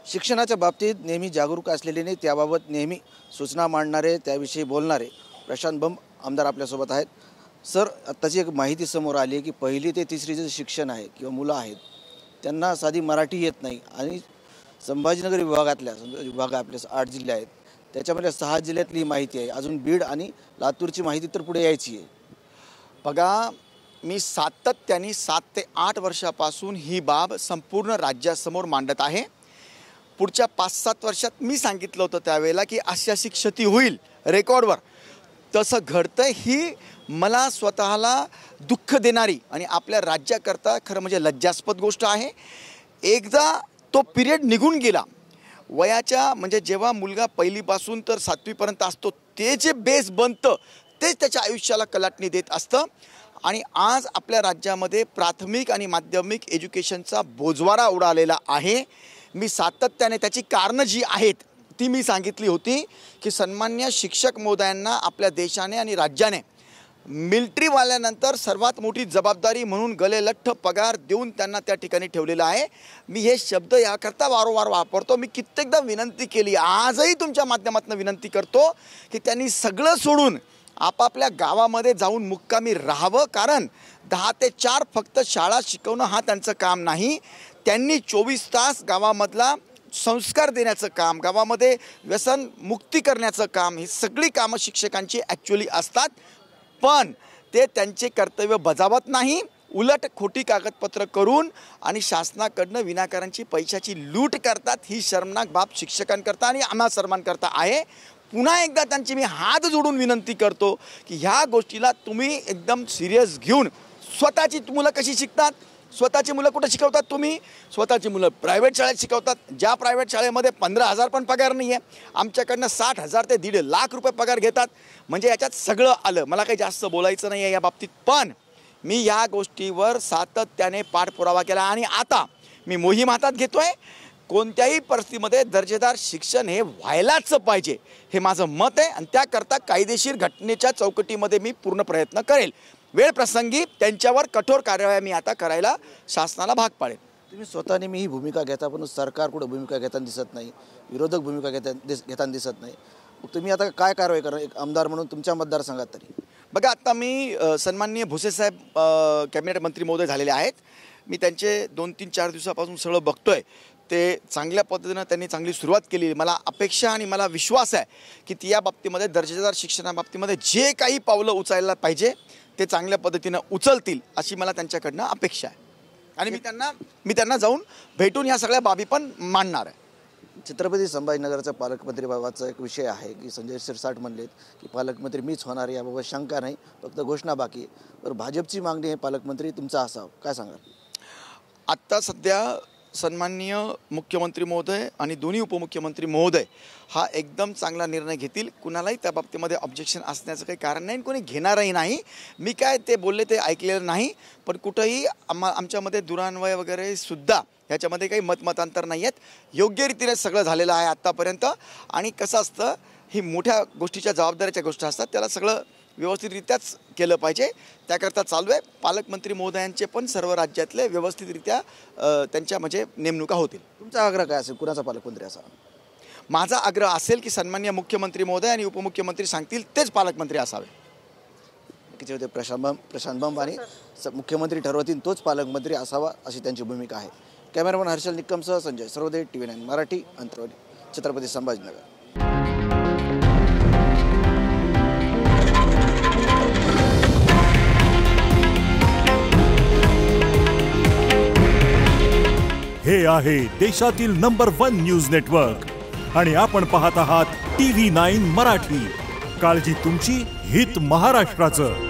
शिक्षणाच्या बाबतीत नेहमी जागरूक असलेले नाही, त्याबाबत नेहमी सूचना मांडणारे, त्याविषयी बोलणारे प्रशांत बंब आमदार आपल्यासोबत आहेत. सर, आत्ताची एक माहिती समोर आली आहे की 1ली ते 3रीचं शिक्षण आहे किंवा मुलं आहेत त्यांना साधी मराठी येत नाही आणि संभाजीनगर विभाग आपले 8 जिल्हे आहेत, त्याच्यामध्ये 6 जिल्ह्यातली माहिती आहे. अजून बीड आणि लातूरची माहिती तर पुढे यायची आहे. बघा, मी सातत्याने 7 ते 8 वर्षापासून ही बाब संपूर्ण राज्यासमोर मांडत आहे. पुढच्या 5-7 वर्षात मी सांगितलं होतं त्यावेळेला की अशी अशी क्षती होईल रेकॉर्डवर. तसं घडतं ही मला स्वतःला दुःख देणारी आणि आपल्या राज्याकरता खरं म्हणजे लज्जास्पद गोष्ट आहे. एकदा तो पिरियड निघून गेला वयाच्या, म्हणजे जेव्हा मुलगा 1लीपासून तर 7वीपर्यंत असतो ते जे बेस बनतं तेच त्याच्या आयुष्याला कलाटणी देत असतं. आणि आज आपल्या राज्यामध्ये प्राथमिक आणि माध्यमिक एज्युकेशनचा बोजवारा उडालेला आहे. मी सातत्याने त्याची कारणं जी आहेत ती मी सांगितली होती की सन्मान्य शिक्षक महोदयांना आपल्या देशाने आणि राज्याने मिलिटरीवाल्यानंतर सर्वात मोठी जबाबदारी म्हणून गलेलठ्ठ पगार देऊन त्यांना त्या ठिकाणी ठेवलेलं आहे. मी हे शब्द याकरता वारंवार वापरतो. मी कित्येकदा विनंती केली, आजही तुमच्या माध्यमातून विनंती करतो की त्यांनी सगळं सोडून आपापल्या गावामध्ये जाऊन मुक्कामी राहावं. कारण 10 ते 4 फक्त शाळा शिकवणं हा त्यांचं काम नाही. त्यांनी 24 तास गावामधला संस्कार देण्याचं काम, गावामध्ये व्यसन मुक्ती करण्याचं काम, ही सगळी कामं शिक्षकांची ॲक्च्युली असतात. पण ते त्यांचे कर्तव्य बजावत नाही, उलट खोटी कागदपत्र करून आणि शासनाकडनं विनाकारांची पैशाची लूट करतात. ही शर्मनाक बाब शिक्षकांकरता आणि आम्हा सर्वांकरता आहे. पुन्हा एकदा त्यांची मी हात जोडून विनंती करतो की ह्या गोष्टीला तुम्ही एकदम सिरियस घेऊन स्वतःची मुलं कशी शिकतात, स्वतःची मुलं कुठं शिकवतात, तुम्ही स्वतःची मुलं प्रायव्हेट शाळेत शिकवतात. ज्या प्रायव्हेट शाळेमध्ये 15,000 पण पगार नाही आहे, आमच्याकडनं 60,000 ते 1.5 लाख रुपये पगार घेतात. म्हणजे याच्यात सगळं आलं. मला काही जास्त बोलायचं नाही आहे या बाबतीत, पण मी या गोष्टीवर सातत्याने पाठपुरावा केला आणि आता मी मोहीम हातात घेतो आहे. कोणत्याही परिस्थितीमध्ये दर्जेदार शिक्षण हे व्हायलाच पाहिजे, हे माझं मत आहे. आणि त्याकरता कायदेशीर घटनेच्या चौकटीमध्ये मी पूर्ण प्रयत्न करेल. वेळ प्रसंगी त्यांच्यावर कठोर कार्यवाही मी आता करायला शासनाला भाग पाडेल. तुम्ही स्वतःने मी ही भूमिका घेता, पण सरकार कुठं भूमिका घेताना दिसत नाही, विरोधक भूमिका घेताना दिसत नाही. तुम्ही आता काय कारवाई करा एक आमदार म्हणून तुमच्या मतदारसंघात तरी? बघा, आता मी सन्माननीय भुसेसाहेब कॅबिनेट मंत्री महोदय झालेले आहेत. मी त्यांचे 2-3-4 दिवसापासून सगळं बघतोय. ते चांगल्या पद्धतीनं त्यांनी चांगली सुरुवात केली. मला अपेक्षा आणि मला विश्वास आहे की ती या बाबतीमध्ये दर्जेदार शिक्षणाबाबतीमध्ये जे काही पावलं उचलायला पाहिजे ते चांगल्या पद्धतीनं उचलतील अशी मला त्यांच्याकडनं अपेक्षा आहे. आणि मी त्यांना जाऊन भेटून ह्या सगळ्या बाबी पण मांडणार आहे. छत्रपती संभाजीनगरचा पालकमंत्रीबाबतचा एक विषय आहे की संजय शिरसाट म्हणलेत की पालकमंत्री मीच होणार, याबाबत शंका नाही, फक्त घोषणा बाकी आहे. तर भाजपची मागणी हे पालकमंत्री तुमचा असावं, काय सांगाल? आत्ता सध्या सन्माननीय मुख्यमंत्री महोदय आणि दोन्ही उपमुख्यमंत्री महोदय हा एकदम चांगला निर्णय घेतील. कुणालाही त्या बाबतीमध्ये ऑब्जेक्शन असण्याचं काही कारण नाही, कोणी घेणारही नाही. मी काय ते बोलले ते ऐकलेलं नाही, पण कुठंही आमच्यामध्ये दुरान्वय वगैरे सुद्धा ह्याच्यामध्ये काही मतमतांतर नाही आहेत. योग्य रीतीने सगळं झालेलं आहे आत्तापर्यंत. आणि कसं असतं, ही मोठ्या गोष्टीच्या जबाबदारीच्या गोष्टी असतात, त्याला सगळं व्यवस्थितरित्याच केलं पाहिजे. त्याकरता चालू आहे. पालकमंत्री महोदयांचे पण सर्व राज्यातले व्यवस्थितरित्या त्यांच्या म्हणजे नेमणुका होतील. तुमचा आग्रह काय असेल, कुणाचा पालकमंत्री असावा? माझा आग्रह असेल की सन्माननीय मुख्यमंत्री महोदय आणि उपमुख्यमंत्री सांगतील तेच पालकमंत्री असावे. नक्कीच होते प्रशांत बंब आणि मुख्यमंत्री ठरवतील तोच पालकमंत्री असावा अशी त्यांची भूमिका आहे. कॅमेरामन हर्षल निक्कमसह संजय सर्वदे, TV9 मराठी, अंतरवाली, छत्रपती संभाजीनगर. हे आहे देशातील नंबर 1 न्यूज नेटवर्क आणि आपण पाहत आहात TV9 मराठी. काळजी तुमची, हित महाराष्ट्राचं.